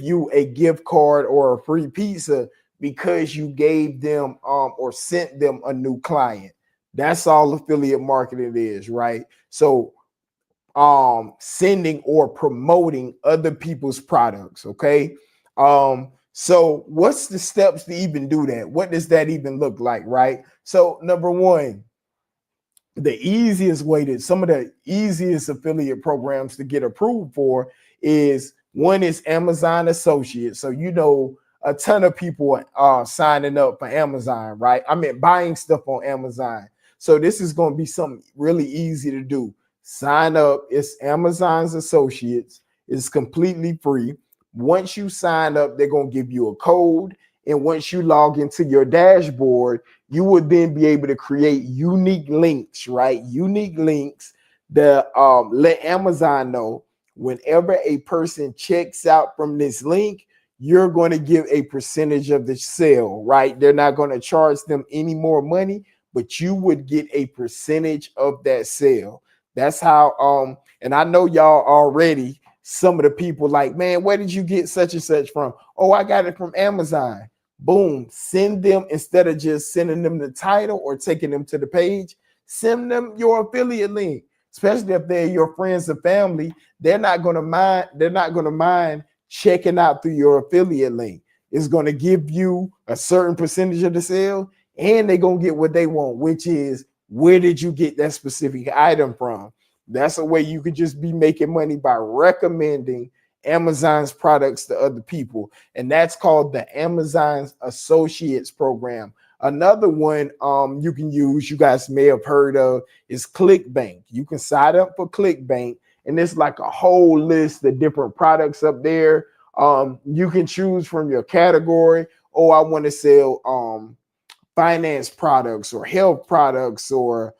you a gift card or a free pizza because you gave them or sent them a new client. That's all affiliate marketing is, right? So sending or promoting other people's products. Okay. So what's the steps to even do that? What does that even look like, right? So number one, the easiest way to, some of the easiest affiliate programs to get approved for is, one is Amazon Associates. So a ton of people are signing up for Amazon, right? I mean, buying stuff on Amazon. So this is going to be something really easy to do. Sign up. It's Amazon's Associates. It's completely free. Once you sign up, they're going to give you a code. And once you log into your dashboard, you would then be able to create unique links, right? Unique links that let Amazon know whenever a person checks out from this link, you're going to give a percentage of the sale, right? They're not going to charge them any more money, but you would get a percentage of that sale. That's how and I know y'all already, some of the people like, man, where did you get such and such from? Oh, I got it from Amazon. Boom, send them, instead of just sending them the title or taking them to the page, send them your affiliate link. Especially if they're your friends and family, they're not going to mind checking out through your affiliate link. It's going to give you a certain percentage of the sale, and they're going to get what they want, which is, where did you get that specific item from? That's a way you could just be making money by recommending Amazon's products to other people. And that's called the Amazon's Associates Program. Another one you can use, you guys may have heard of, is ClickBank. You can sign up for ClickBank, and it's like a whole list of different products up there. You can choose from your category. Oh, I want to sell finance products or health products, or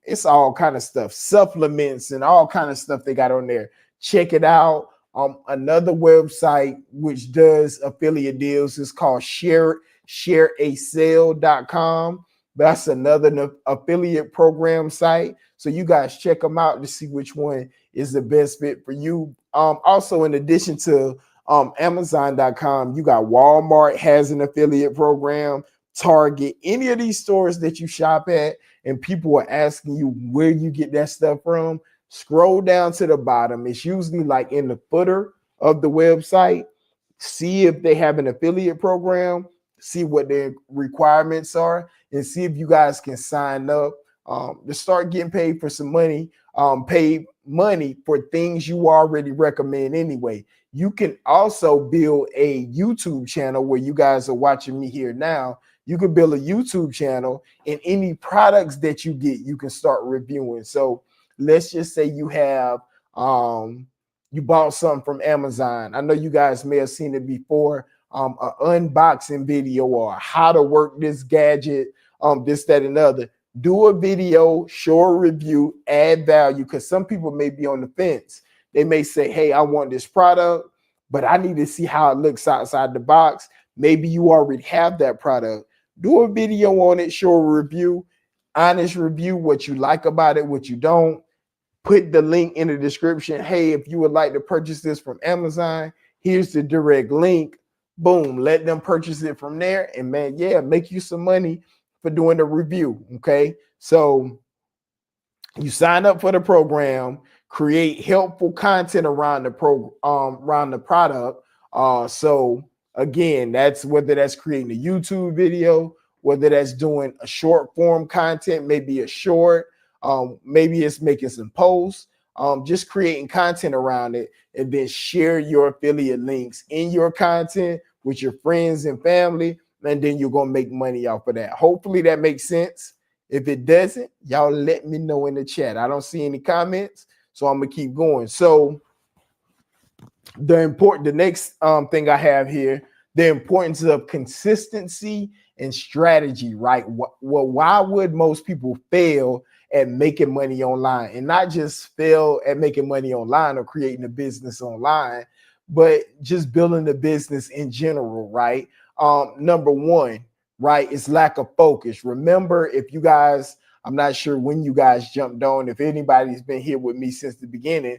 it's all kind of stuff, supplements and all kind of stuff they got on there. Check it out. Another website which does affiliate deals is called shareasale.com. That's another affiliate program site. So you guys check them out to see which one is the best fit for you. Also, in addition to Amazon.com, you got Walmart has an affiliate program, Target, any of these stores that you shop at, and people are asking you where you get that stuff from. Scroll down to the bottom. It's usually like in the footer of the website. See if they have an affiliate program, see what their requirements are, and see if you guys can sign up to start getting paid for some money, pay money for things you already recommend anyway. You can also build a YouTube channel where you guys are watching me here now. You can build a YouTube channel, and any products that you get, you can start reviewing. So let's just say you have you bought something from Amazon. I know you guys may have seen it before, an unboxing video or how to work this gadget, this, that, and other. Do a video, show a review, add value, because some people may be on the fence. They may say, hey, I want this product, but I need to see how it looks outside the box. Maybe you already have that product. Do a video on it, show a review, honest review, what you like about it, what you don't. Put the link in the description. Hey, if you would like to purchase this from Amazon, here's the direct link. Boom, let them purchase it from there. And man, yeah, make you some money for doing the review. Okay, so you sign up for the program, create helpful content around the around the product. So again, that's whether that's creating a YouTube video, whether that's doing a short form content, maybe a short, maybe it's making some posts, just creating content around it, and then share your affiliate links in your content with your friends and family, and then you're gonna make money off of that. Hopefully that makes sense. If it doesn't, y'all let me know in the chat. I don't see any comments, so I'm gonna keep going. So the next thing I have here, the importance of consistency and strategy, right? Well, why would most people fail at making money online? And not just fail at making money online or creating a business online, but just building a business in general, right? Number one, right, is lack of focus. Remember, if you guys, I'm not sure when you guys jumped on, if anybody's been here with me since the beginning,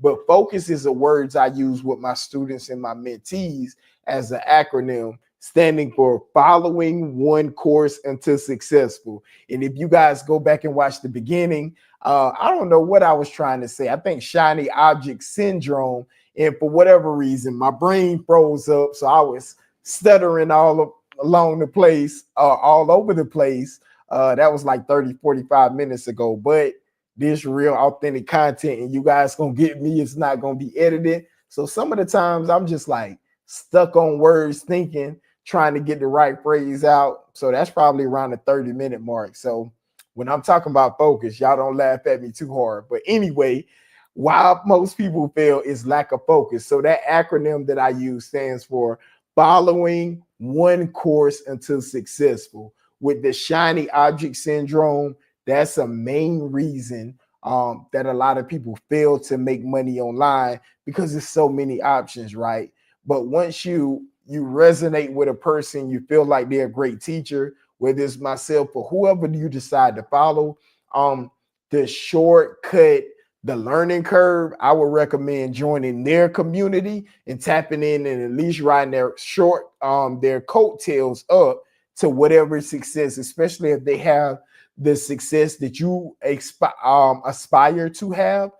but focus is a words I use with my students and my mentees as an acronym, standing for following one course until successful. And if you guys go back and watch the beginning, I don't know what I was trying to say. I think shiny object syndrome. And for whatever reason, my brain froze up. So I was stuttering along the place, all over the place. That was like 30, 45 minutes ago. But this real authentic content, and you guys gonna get me, it's not gonna be edited. So some of the times I'm just like stuck on words, thinking, trying to get the right phrase out. So that's probably around the 30-minute mark. So when I'm talking about focus, y'all don't laugh at me too hard. But anyway, Why most people fail is lack of focus. So that acronym that I use stands for following one course until successful. With the shiny object syndrome, that's a main reason that a lot of people fail to make money online because there's so many options, right? But once you resonate with a person, you feel like they're a great teacher, whether it's myself or whoever you decide to follow, um, the shortcut, the learning curve, I would recommend joining their community and tapping in and at least riding their coattails up to whatever success, especially if they have the success that you aspire to have.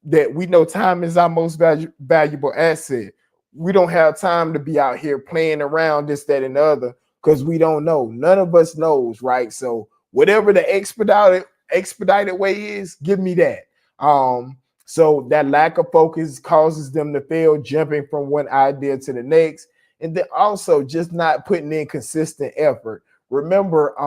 That we know time is our most valuable asset. We don't have time to be out here playing around this, that, and the other because we don't know. None of us knows, right? So whatever the expedited way is, give me that. So that lack of focus causes them to fail, jumping from one idea to the next, and then also just not putting in consistent effort. Remember,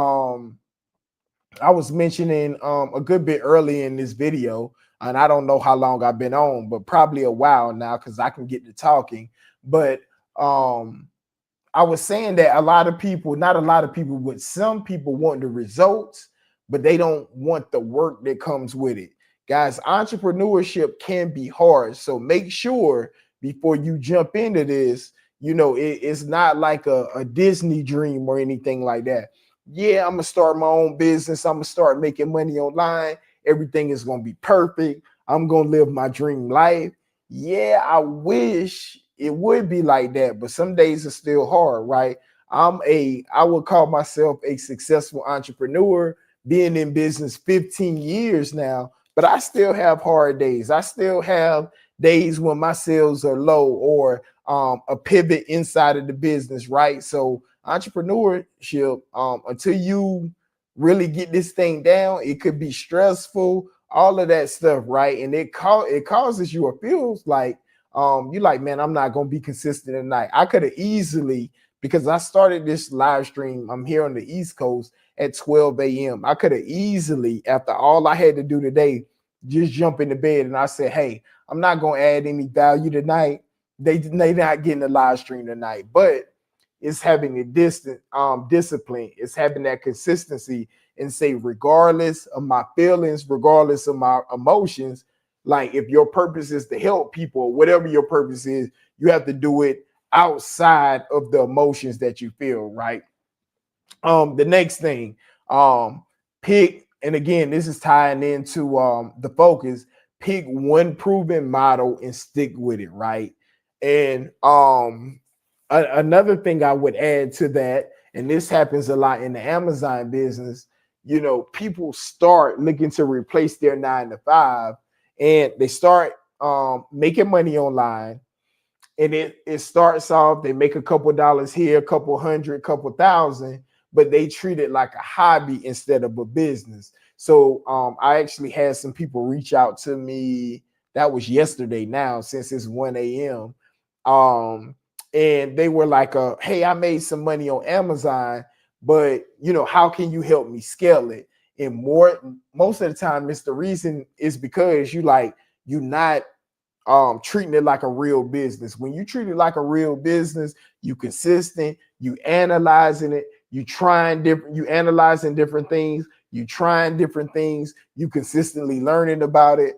I was mentioning a good bit early in this video, and I don't know how long I've been on, but probably a while now because I can get to talking. But I was saying that a lot of people, not a lot of people, but some people want the results, but they don't want the work that comes with it. Guys, entrepreneurship can be hard. So make sure before you jump into this, it's not like a Disney dream or anything like that. Yeah, I'm gonna start my own business. I'm gonna start making money online. Everything is gonna be perfect. I'm gonna live my dream life. Yeah, I wish it would be like that, but some days are still hard, right? I would call myself a successful entrepreneur, being in business 15 years now, but I still have hard days. I still have days when my sales are low or a pivot inside of the business, right? So entrepreneurship, until you really get this thing down, it could be stressful, all of that stuff, right? And it causes you or feels like you're like, man, I'm not gonna be consistent tonight. I could have easily, because I started this live stream, I'm here on the East Coast at 12 a.m. I could have easily, after all I had to do today, just jump into bed and I said, hey, I'm not gonna add any value tonight. They not getting the live stream tonight, but it's having a discipline, it's having that consistency and say, regardless of my feelings, regardless of my emotions, like if your purpose is to help people, whatever your purpose is, you have to do it outside of the emotions that you feel, right? The next thing, pick, and again, this is tying into the focus, pick one proven model and stick with it, right? And another thing I would add to that, and this happens a lot in the Amazon business, people start looking to replace their 9 to 5 and they start making money online, and it starts off, they make a couple dollars here, a couple hundred, couple thousand, but they treat it like a hobby instead of a business. So I actually had some people reach out to me, that was yesterday now, since it's 1 a.m. And they were like, hey, I made some money on Amazon, but how can you help me scale it? And most of the time, it's the reason is because you not treating it like a real business. When you treat it like a real business, you consistent, you analyzing it, you analyzing different things, you trying different things, you consistently learning about it.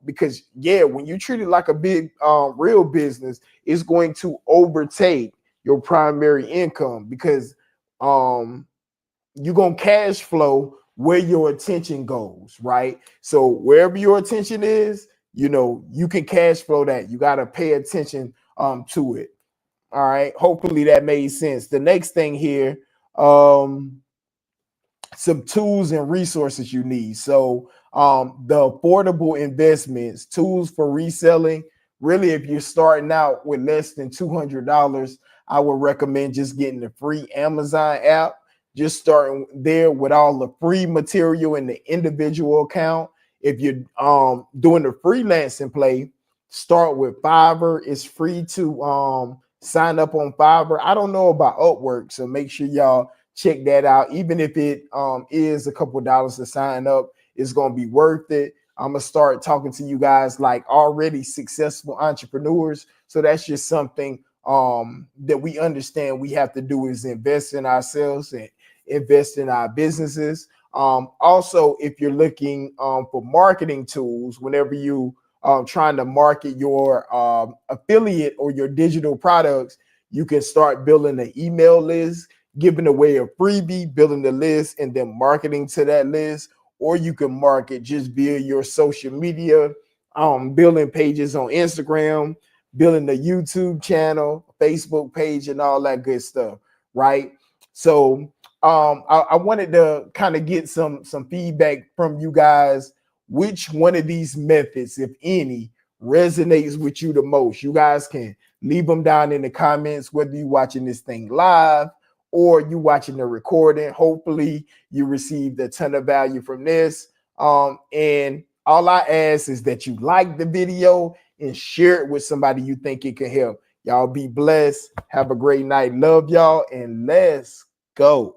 Because when you treat it like a big real business, it's going to overtake your primary income because you're gonna cash flow where your attention goes, right? So wherever your attention is, you can cash flow that. You got to pay attention to it. All right. Hopefully that made sense. The next thing here, some tools and resources you need. So the affordable investments, tools for reselling. Really, if you're starting out with less than $200, I would recommend just getting the free Amazon app. Just starting there with all the free material in the individual account. If you're doing the freelancing play, start with Fiverr. It's free to sign up on Fiverr. I don't know about Upwork, so make sure y'all check that out. Even if it is a couple dollars to sign up, it's going to be worth it. I'm gonna start talking to you guys like already successful entrepreneurs. So that's just something that we understand we have to do, is invest in ourselves and invest in our businesses. Also, if you're looking for marketing tools, whenever you trying to market your affiliate or your digital products, you can start building an email list, giving away a freebie, building the list, and then marketing to that list. Or you can market just via your social media, building pages on Instagram, building a YouTube channel, Facebook page, and all that good stuff, right? So I wanted to kind of get some feedback from you guys. Which one of these methods, if any, resonates with you the most? You guys can leave them down in the comments, whether you're watching this thing live or you watching the recording. Hopefully you received a ton of value from this. And all I ask is that you like the video and share it with somebody you think it can help. Y'all be blessed. Have a great night. Love y'all, and let's go.